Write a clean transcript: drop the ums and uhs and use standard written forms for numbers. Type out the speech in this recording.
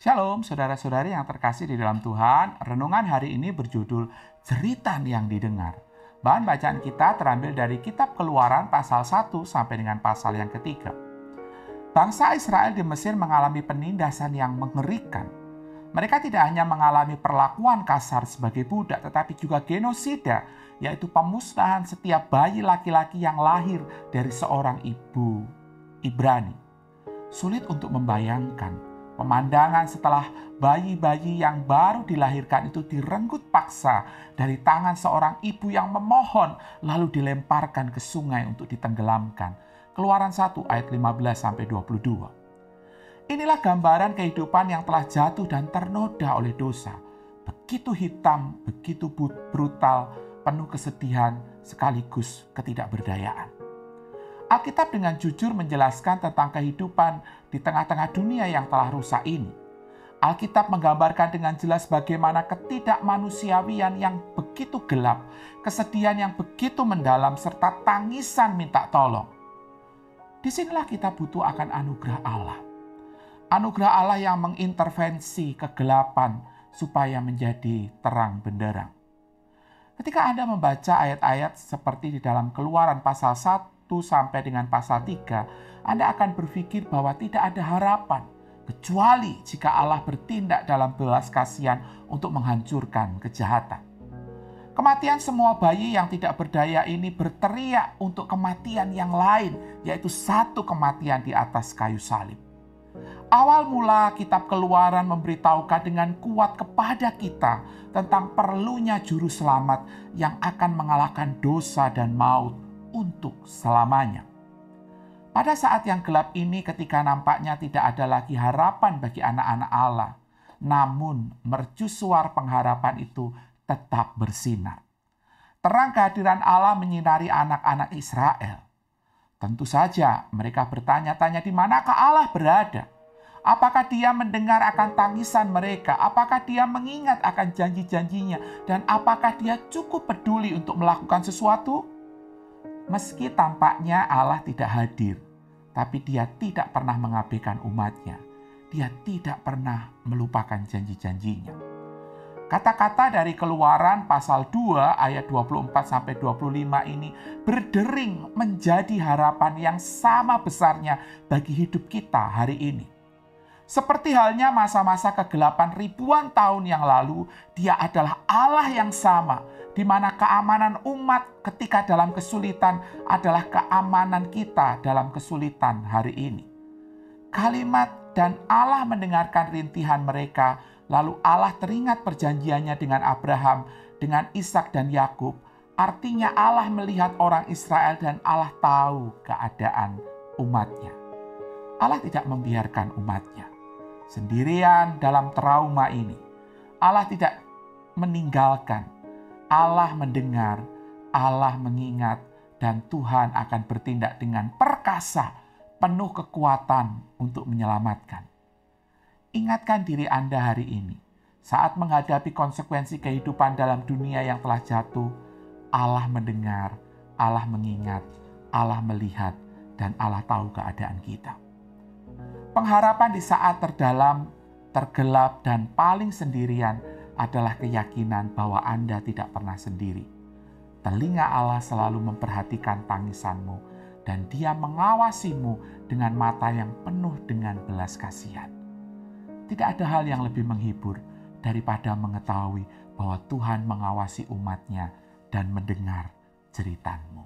Shalom, saudara-saudari yang terkasih di dalam Tuhan. Renungan hari ini berjudul Jeritan yang Didengar. Bahan bacaan kita terambil dari kitab Keluaran pasal 1 sampai dengan pasal yang ketiga. Bangsa Israel di Mesir mengalami penindasan yang mengerikan. Mereka tidak hanya mengalami perlakuan kasar sebagai budak, tetapi juga genosida, yaitu pemusnahan setiap bayi laki-laki yang lahir dari seorang ibu Ibrani. Sulit untuk membayangkan pemandangan setelah bayi-bayi yang baru dilahirkan itu direnggut paksa dari tangan seorang ibu yang memohon lalu dilemparkan ke sungai untuk ditenggelamkan. Keluaran 1 ayat 15-22. Inilah gambaran kehidupan yang telah jatuh dan ternoda oleh dosa. Begitu hitam, begitu brutal, penuh kesedihan sekaligus ketidakberdayaan. Alkitab dengan jujur menjelaskan tentang kehidupan di tengah-tengah dunia yang telah rusak ini. Alkitab menggambarkan dengan jelas bagaimana ketidakmanusiawian yang begitu gelap, kesedihan yang begitu mendalam, serta tangisan minta tolong. Disinilah kita butuh akan anugerah Allah. Anugerah Allah yang mengintervensi kegelapan supaya menjadi terang benderang. Ketika Anda membaca ayat-ayat seperti di dalam Keluaran pasal 1 sampai dengan pasal 3, Anda akan berpikir bahwa tidak ada harapan kecuali jika Allah bertindak dalam belas kasihan untuk menghancurkan kejahatan. Kematian semua bayi yang tidak berdaya ini berteriak untuk kematian yang lain, yaitu satu kematian di atas kayu salib. Awal mula kitab Keluaran memberitahukan dengan kuat kepada kita tentang perlunya juru selamat yang akan mengalahkan dosa dan maut untuk selamanya. Pada saat yang gelap ini, ketika nampaknya tidak ada lagi harapan bagi anak-anak Allah, namun mercusuar pengharapan itu tetap bersinar. Terang kehadiran Allah menyinari anak-anak Israel. Tentu saja mereka bertanya-tanya di manakah Allah berada. Apakah dia mendengar akan tangisan mereka? Apakah dia mengingat akan janji-janjinya? Dan apakah dia cukup peduli untuk melakukan sesuatu? Meski tampaknya Allah tidak hadir, tapi dia tidak pernah mengabaikan umatnya. Dia tidak pernah melupakan janji-janjinya. Kata-kata dari Keluaran pasal 2 ayat 24-25 ini berdering menjadi harapan yang sama besarnya bagi hidup kita hari ini. Seperti halnya masa-masa kegelapan ribuan tahun yang lalu, Dia adalah Allah yang sama, di mana keamanan umat ketika dalam kesulitan adalah keamanan kita dalam kesulitan hari ini. Kalimat dan Allah mendengarkan rintihan mereka, lalu Allah teringat perjanjiannya dengan Abraham, dengan Ishak dan Yakub. Artinya Allah melihat orang Israel dan Allah tahu keadaan umatnya. Allah tidak membiarkan umatnya sendirian dalam trauma ini. Allah tidak meninggalkan. Allah mendengar, Allah mengingat, dan Tuhan akan bertindak dengan perkasa, penuh kekuatan untuk menyelamatkan. Ingatkan diri Anda hari ini, saat menghadapi konsekuensi kehidupan dalam dunia yang telah jatuh, Allah mendengar, Allah mengingat, Allah melihat, dan Allah tahu keadaan kita. Pengharapan di saat terdalam, tergelap, dan paling sendirian adalah keyakinan bahwa Anda tidak pernah sendiri. Telinga Allah selalu memperhatikan tangisanmu, dan Dia mengawasimu dengan mata yang penuh dengan belas kasihan. Tidak ada hal yang lebih menghibur daripada mengetahui bahwa Tuhan mengawasi umatnya dan mendengar jeritanmu.